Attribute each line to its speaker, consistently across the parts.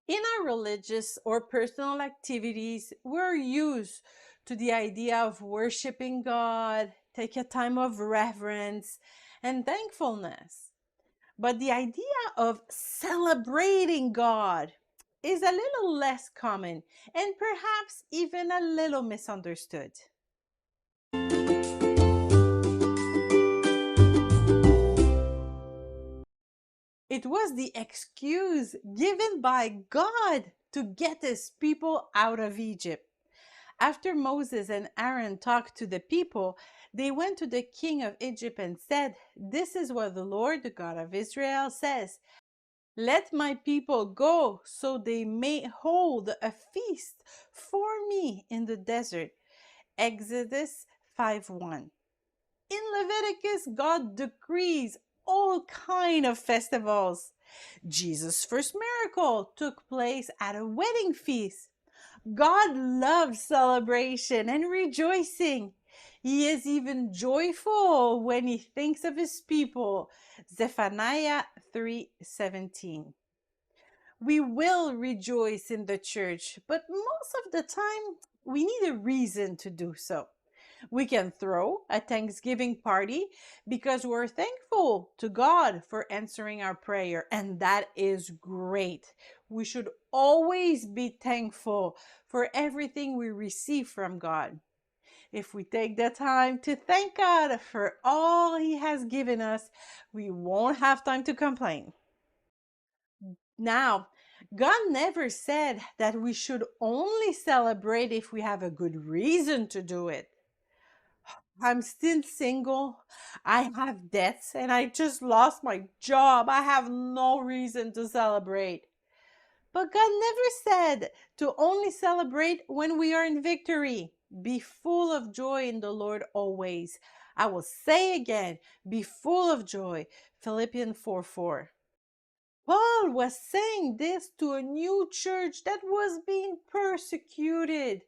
Speaker 1: In our religious or personal activities, we're used to the idea of worshiping God, take a time of reverence and thankfulness. But the idea of celebrating God is a little less common and perhaps even a little misunderstood. It was the excuse given by God to get his people out of Egypt. After Moses and Aaron talked to the people, they went to the king of Egypt and said, "This is what the Lord, the God of Israel, says. Let my people go so they may hold a feast for me in the desert." Exodus 5:1. In Leviticus, God decrees all kind of festivals. Jesus' first miracle took place at a wedding feast. God loves celebration and rejoicing. He is even joyful when he thinks of his people. Zephaniah 3:17. We will rejoice in the church, but most of the time we need a reason to do so. We can throw a Thanksgiving party because we're thankful to God for answering our prayer, and that is great. We should always be thankful for everything we receive from God. If we take the time to thank God for all He has given us, we won't have time to complain. Now, God never said that we should only celebrate if we have a good reason to do it. I'm still single. I have debts and I just lost my job. I have no reason to celebrate. But God never said to only celebrate when we are in victory. Be full of joy in the Lord always. I will say again, be full of joy. Philippians 4:4. Paul was saying this to a new church that was being persecuted.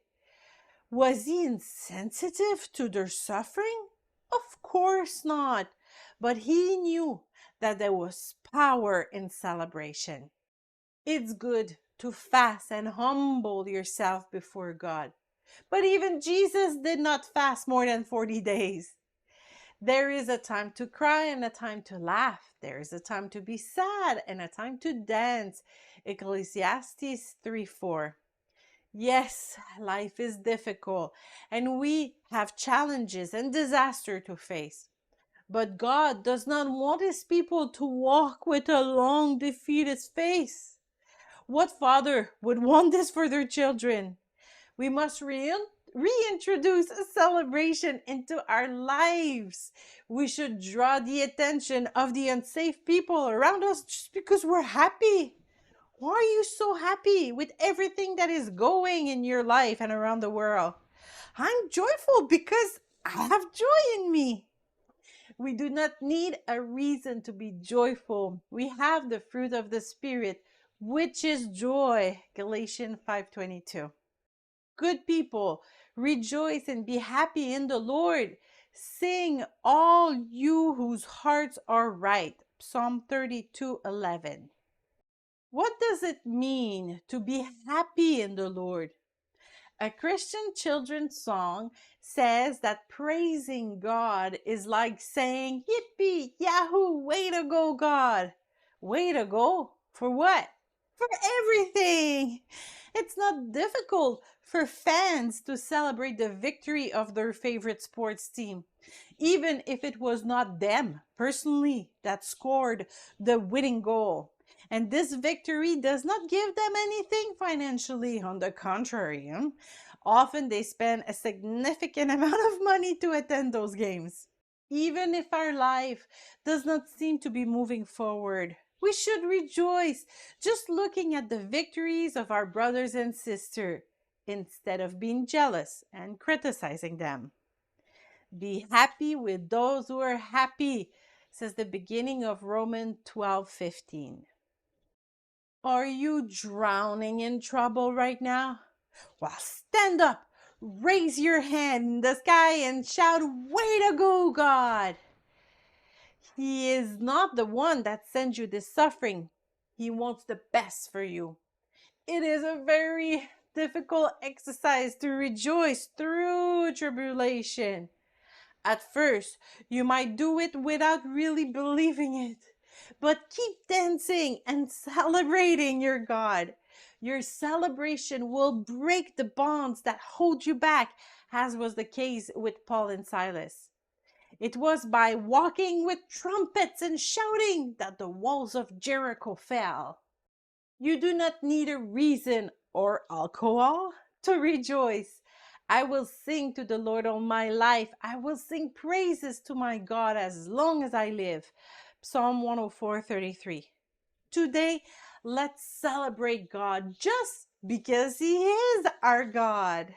Speaker 1: Was he insensitive to their suffering? Of course not. But he knew that there was power in celebration. It's good to fast and humble yourself before God. But even Jesus did not fast more than 40 days. There is a time to cry and a time to laugh. There is a time to be sad and a time to dance. Ecclesiastes 3:4. Yes, life is difficult and we have challenges and disaster to face. But God does not want his people to walk with a long defeated face. What father would want this for their children? We must reintroduce a celebration into our lives. We should draw the attention of the unsafe people around us just because we're happy. Why are you so happy with everything that is going in your life and around the world? I'm joyful because I have joy in me. We do not need a reason to be joyful. We have the fruit of the Spirit, which is joy. Galatians 5:22. Good people, rejoice and be happy in the Lord. Sing, all you whose hearts are right. Psalm 32:11. What does it mean to be happy in the Lord? A Christian children's song says that praising God is like saying, "Yippee, Yahoo, way to go, God." Way to go? For what? For everything. It's not difficult for fans to celebrate the victory of their favorite sports team, even if it was not them personally that scored the winning goal. And this victory does not give them anything financially. On the contrary, often they spend a significant amount of money to attend those games. Even if our life does not seem to be moving forward, we should rejoice just looking at the victories of our brothers and sisters instead of being jealous and criticizing them. Be happy with those who are happy, says the beginning of Romans 12:15. Are you drowning in trouble right now? Well, stand up, raise your hand in the sky and shout, "Way to go, God!" He is not the one that sends you this suffering. He wants the best for you. It is a very difficult exercise to rejoice through tribulation. At first, you might do it without really believing it, but keep dancing and celebrating your God. Your celebration will break the bonds that hold you back, as was the case with Paul and Silas. It was by walking with trumpets and shouting that the walls of Jericho fell. You do not need a reason or alcohol to rejoice. I will sing to the Lord all my life. I will sing praises to my God as long as I live. Psalm 104:33. Today, let's celebrate God just because He is our God.